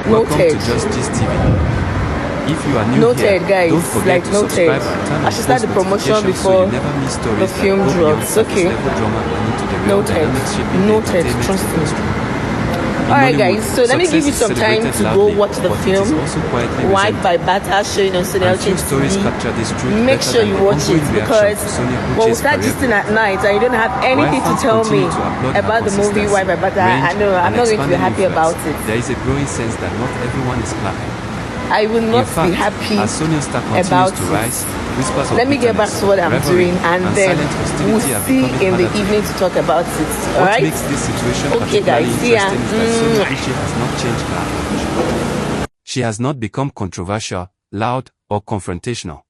Welcome Noted. to Just Gist TV. If you are new Noted, here, guys. don't forget to subscribe and turn on I should start the post promotion notifications before so you never miss stories the film that go beyond drops. surface Okay. level drama and into the real Noted. dynamics shaping the Noted. entertainment Trust me. industry. In Alright, Nollywood, guys, so let me give you success some is time celebrated to go loudly, watch the but it film is also quietly Wife resented. by Bata showing on Sonia And few Uche'S stories TV. capture this truth Make better sure than you the watch it ongoing reaction because to Sonia when we Uche'S start career. gisting at night and you don't have anything to While fans tell me continue to applaud her about the movie consistency, Wife by Bata, I range, know I'm and not going to be expanding happy influence, about it. there is a growing sense that not everyone is clapping. I will not In fact, be happy as Sonia star continues about to rise, whispers of Let me get back bitterness, to what I'm rivalry, doing and then silent hostility we'll are see becoming in the harder to evening to talk about it. What Alright? makes this situation Okay, particularly guys, see ya. interesting is that Sonia Uche has not changed her approach. She has not become controversial, loud, or confrontational.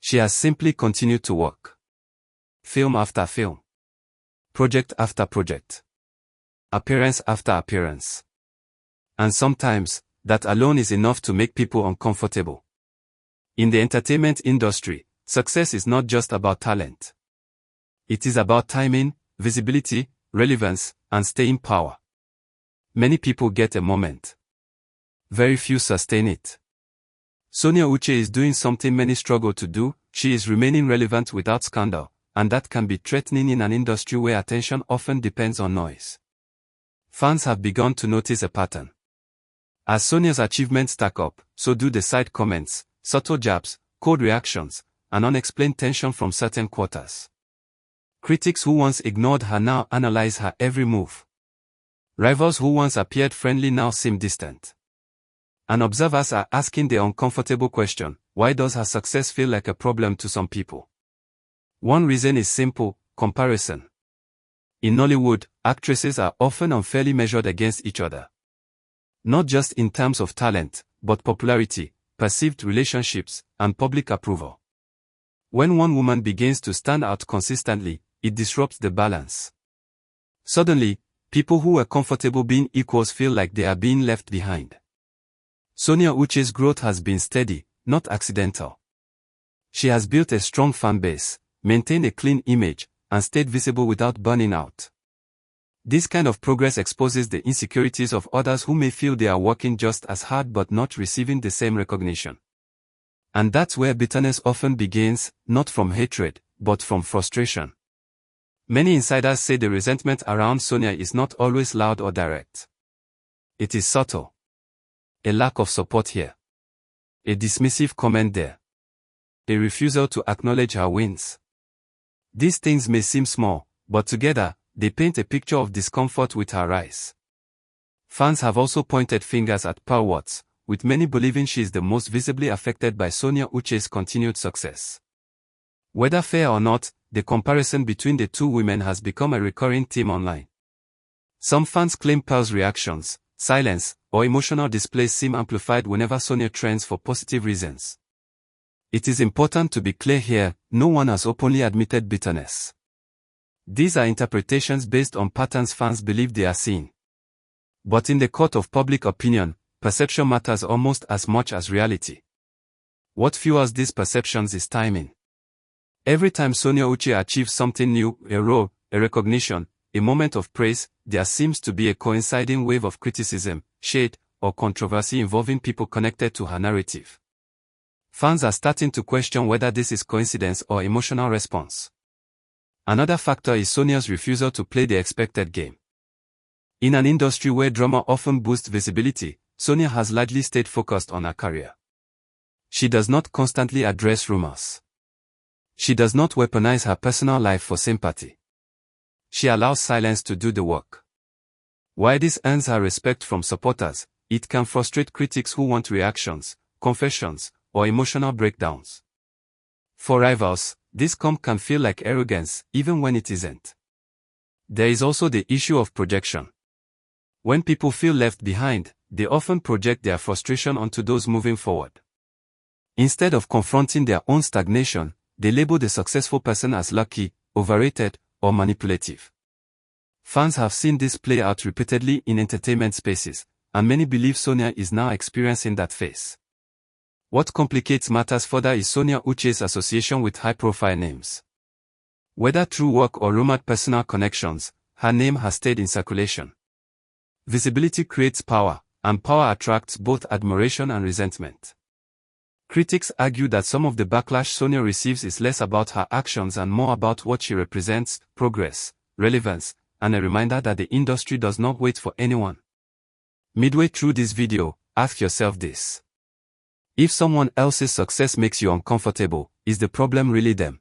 She has simply continued to work. Film after film. Project after project. Appearance after appearance. And sometimes, that alone is enough to make people uncomfortable. In the entertainment industry, success is not just about talent. It is about timing, visibility, relevance, and staying power. Many people get a moment. Very few sustain it. Sonia Uche is doing something many struggle to do. She is remaining relevant without scandal, and that can be threatening in an industry where attention often depends on noise. Fans have begun to notice a pattern. As Sonia's achievements stack up, so do the side comments, subtle jabs, cold reactions, and unexplained tension from certain quarters. Critics who once ignored her now analyze her every move. Rivals who once appeared friendly now seem distant. And observers are asking the uncomfortable question, why does her success feel like a problem to some people? One reason is simple, comparison. In Nollywood, actresses are often unfairly measured against each other. Not just in terms of talent, but popularity, perceived relationships, and public approval. When one woman begins to stand out consistently, it disrupts the balance. Suddenly, people who were comfortable being equals feel like they are being left behind. Sonia Uche's growth has been steady, not accidental. She has built a strong fan base, maintained a clean image, and stayed visible without burning out. This kind of progress exposes the insecurities of others who may feel they are working just as hard but not receiving the same recognition. And that's where bitterness often begins, not from hatred, but from frustration. Many insiders say the resentment around Sonia is not always loud or direct. It is subtle. A lack of support here. A dismissive comment there. A refusal to acknowledge her wins. These things may seem small, but together, they paint a picture of discomfort with her rise. Fans have also pointed fingers at Pearl Wats, with many believing she is the most visibly affected by Sonia Uche's continued success. Whether fair or not, the comparison between the two women has become a recurring theme online. Some fans claim Pearl's reactions, silence, or emotional displays seem amplified whenever Sonia trends for positive reasons. It is important to be clear here, no one has openly admitted bitterness. These are interpretations based on patterns fans believe they are seeing. But in the court of public opinion, perception matters almost as much as reality. What fuels these perceptions is timing. Every time Sonia Uche achieves something new, a role, a recognition, a moment of praise, there seems to be a coinciding wave of criticism, shade, or controversy involving people connected to her narrative. Fans are starting to question whether this is coincidence or emotional response. Another factor is Sonia's refusal to play the expected game. In an industry where drama often boosts visibility, Sonia has largely stayed focused on her career. She does not constantly address rumors. She does not weaponize her personal life for sympathy. She allows silence to do the work. While this earns her respect from supporters, it can frustrate critics who want reactions, confessions, or emotional breakdowns. For rivals, this can feel like arrogance, even when it isn't. There is also the issue of projection. When people feel left behind, they often project their frustration onto those moving forward. Instead of confronting their own stagnation, they label the successful person as lucky, overrated, or manipulative. Fans have seen this play out repeatedly in entertainment spaces, and many believe Sonia is now experiencing that phase. What complicates matters further is Sonia Uche's association with high-profile names. Whether through work or rumored personal connections, her name has stayed in circulation. Visibility creates power, and power attracts both admiration and resentment. Critics argue that some of the backlash Sonia receives is less about her actions and more about what she represents: progress, relevance, and a reminder that the industry does not wait for anyone. Midway through this video, ask yourself this. If someone else's success makes you uncomfortable, is the problem really them?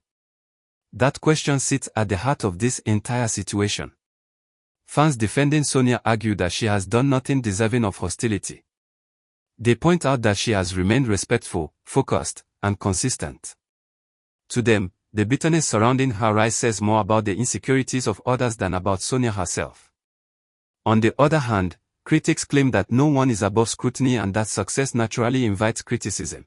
That question sits at the heart of this entire situation. Fans defending Sonia argue that she has done nothing deserving of hostility. They point out that she has remained respectful, focused, and consistent. To them, the bitterness surrounding her rise says more about the insecurities of others than about Sonia herself. On the other hand, critics claim that no one is above scrutiny and that success naturally invites criticism.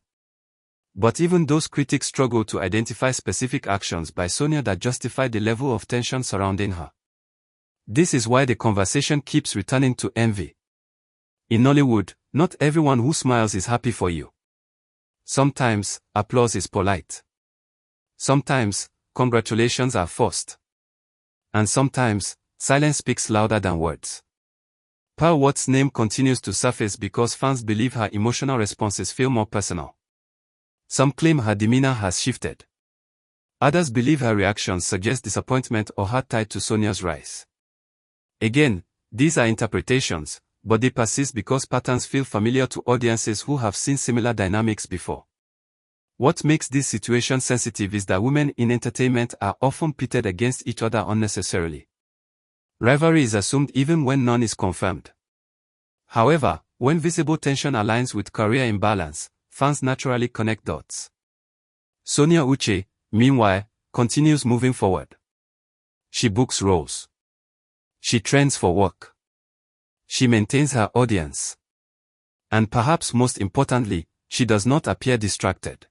But even those critics struggle to identify specific actions by Sonia that justify the level of tension surrounding her. This is why the conversation keeps returning to envy. In Nollywood, not everyone who smiles is happy for you. Sometimes, applause is polite. Sometimes, congratulations are forced. And sometimes, silence speaks louder than words. Pearl Wats' name continues to surface because fans believe her emotional responses feel more personal. Some claim her demeanor has shifted. Others believe her reactions suggest disappointment or hurt tied to Sonia's rise. Again, these are interpretations, but they persist because patterns feel familiar to audiences who have seen similar dynamics before. What makes this situation sensitive is that women in entertainment are often pitted against each other unnecessarily. Rivalry is assumed even when none is confirmed. However, when visible tension aligns with career imbalance, fans naturally connect dots. Sonia Uche'S, meanwhile, continues moving forward. She books roles. She trends for work. She maintains her audience. And perhaps most importantly, she does not appear distracted.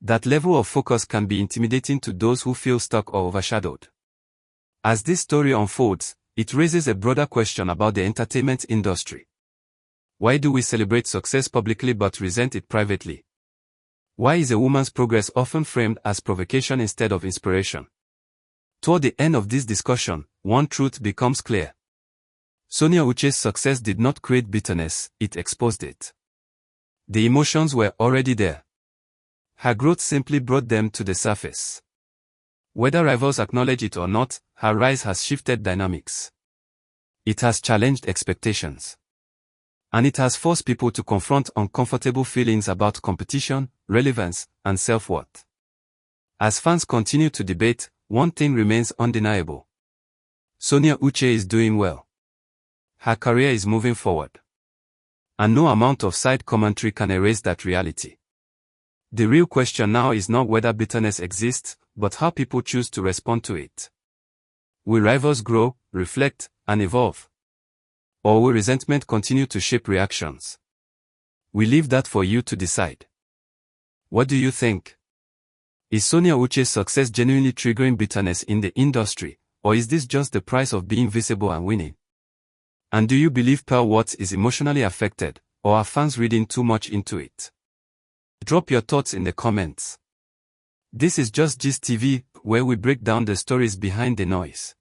That level of focus can be intimidating to those who feel stuck or overshadowed. As this story unfolds, it raises a broader question about the entertainment industry. Why do we celebrate success publicly but resent it privately? Why is a woman's progress often framed as provocation instead of inspiration? Toward the end of this discussion, one truth becomes clear. Sonia Uche'S success did not create bitterness, it exposed it. The emotions were already there. Her growth simply brought them to the surface. Whether rivals acknowledge it or not, her rise has shifted dynamics. It has challenged expectations. And it has forced people to confront uncomfortable feelings about competition, relevance, and self-worth. As fans continue to debate, one thing remains undeniable. Sonia Uche'S is doing well. Her career is moving forward. And no amount of side commentary can erase that reality. The real question now is not whether bitterness exists, but how people choose to respond to it. Will rivals grow, reflect, and evolve? Or will resentment continue to shape reactions? We leave that for you to decide. What do you think? Is Sonia Uche'S success genuinely triggering bitterness in the industry, or is this just the price of being visible and winning? And do you believe Pearl Wats is emotionally affected, or are fans reading too much into it? Drop your thoughts in the comments. This is Just Gist TV, where we break down the stories behind the noise.